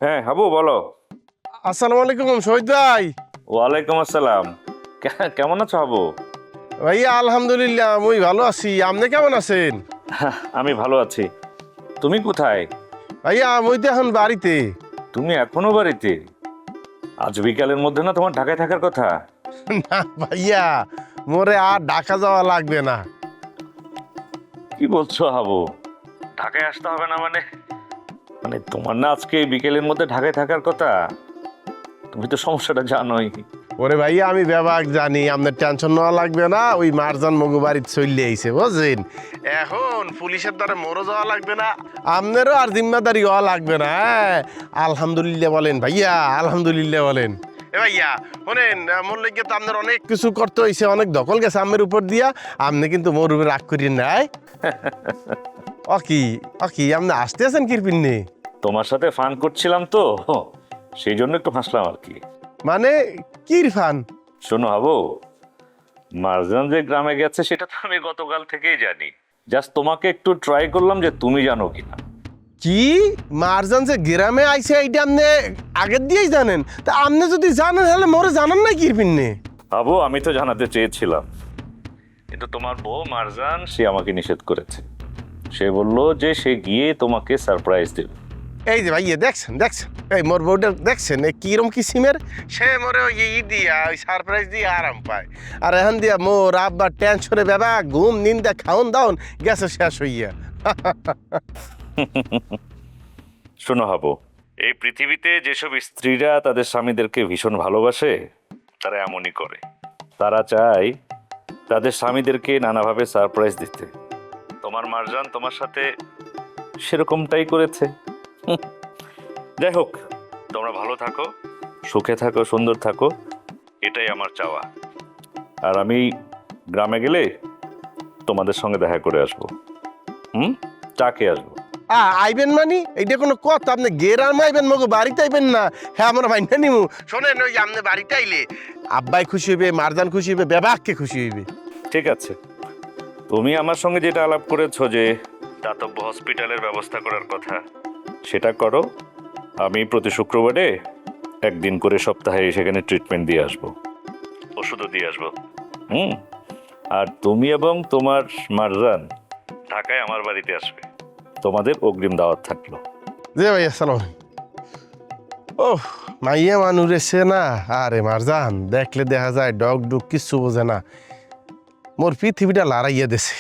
হ্যাঁ হাবু বলো। আসসালামু আলাইকুম শহীদ ভাই। ওয়ালাইকুম আসসালাম। কেমন আছো হাবু? ভাইয়া আলহামদুলিল্লাহ মুই ভালো আছি, আপনি কেমন আছেন? আমি ভালো আছি। তুমি কোথায়? ভাইয়া মুই তো এখন বাড়িতে। তুমি এখনো বাড়িতে? আজ বিকালের মধ্যে না তোমার ঢাকায় থাকার কথা। না ভাইয়া, মোরে আর ঢাকা যাওয়া লাগবে না। কি বলছো হাবু? ঢাকায় আসতে হবে না মানে? মানে তোমার না আজকে বিকেলের মধ্যে ঢাকায় থাকার কথা? তুমি তো সমস্যাটা জানোই। ওরে ভাইয়া আমি ব্যাপার জানি, আপনার টেনশন নেওয়া লাগবে না। ওই মারজান মগু বাড়িতে চলে আইছে বুঝছেন। এখন পুলিশের দ্বারা মোরও যাওয়া লাগবে না, আপনারও আর জিম্মাদারি হওয়া লাগবে না। হ্যাঁ আলহামদুলিল্লাহ বলেন ভাইয়া, আলহামদুলিল্লাহ বলেন। এ ভাইয়া শোনেন, মোর লেগে তো আপনার অনেক কিছু করতে হয়েছে, অনেক দখল গেছে আমের উপর দিয়া। আপনি কিন্তু মোর উপরে রাগ করিয়েন নাই। অকি অকি আপনি আসতে আছেন কিরপিন্নে? তোমার সাথে ফান করছিলাম তো, সেই জন্য একটু হাসলাম আর কি। মানে কিরফান? শোনো হাবু, মারজান যে গ্রামে গেছে সেটা তো আমি গতকাল থেকেই জানি। জাস্ট তোমাকে একটু ট্রাই করলাম যে তুমি জানো কিনা। কি মারজান যে গ্রামে আইছে এইটা আপনি আগের দিয়েই জানেন? তা আপনি যদি জানেন তাহলে মোরে জানান না কিরপিন্নে? বাবু আমি তো জানাতে চেয়েছিলাম, কিন্তু তোমার বউ মারজান সে আমাকে নিষেধ করেছে। সে বলল যে সে গিয়ে তোমাকে সারপ্রাইজ দেবে। এই যে ভাইয়া দেখছেন দেখছেন, এই মোর বউটা দেখছেন এই কিরম কিসিমের। সে মোরে ওই দিয়া ওই সারপ্রাইজ দিয়ে আরাম পায়, আর এখন দিয়া মোর আব্বার টেনশনে বাবা ঘুম নিন্দা খাওন দাওন গেছে শেষ হইয়া। শোনো হাবু, এই পৃথিবীতে যেসব স্ত্রীরা তাদের স্বামীদেরকে ভীষণ ভালোবাসে তারা এমনই করে। তারা চায় তাদের স্বামীদেরকে নানাভাবে সারপ্রাইজ দিতে। তোমার মারজান তোমার সাথে সেরকমটাই করেছে। যাই হোক, তোমরা ভালো থাকো, সুখে থাকো, সুন্দর থাকো, এটাই আমার চাওয়া। আর আমি গ্রামে গেলে তোমাদের সঙ্গে দেখা করে আসবো। চা খেয়ে আসবো। আইবেন মানি এইটা কোনো কথা? আপনি গেরাম আইবেন মগো বাড়িতে আইবেন না? হ্যাঁ আমরা মাইনা নিমু। শোনেন ওই আপনি বাড়িতে আইলে আব্বাই খুশি হইবে, মারজান খুশি হইবে, বেবাককে খুশি হইবে। ঠিক আছে, তুমি আমার সঙ্গে যেটা আলাপ করেছো যে দাতব্য হসপিটালের ব্যবস্থা করার কথা, সেটা করো। আমি প্রতি শুক্রবারে একদিন করে সপ্তাহে সেখানে ট্রিটমেন্ট দিয়ে আসবো, ওষুধও দিয়ে আসবো। আর তুমি এবং তোমার মারজান ঢাকায় আমার বাড়িতে আসবে। তোমাদের অগ্রিম দাওয়াত থাকলো। জি ভাই আসসালাম। ওহ মাইয়া মানুরে সে না, আরে মারজান দেখলে দেখা যায় ডগ ডুগ কিচ্ছু বোঝে না, মোর পৃথিবীটা লড়াইয়া দেছে।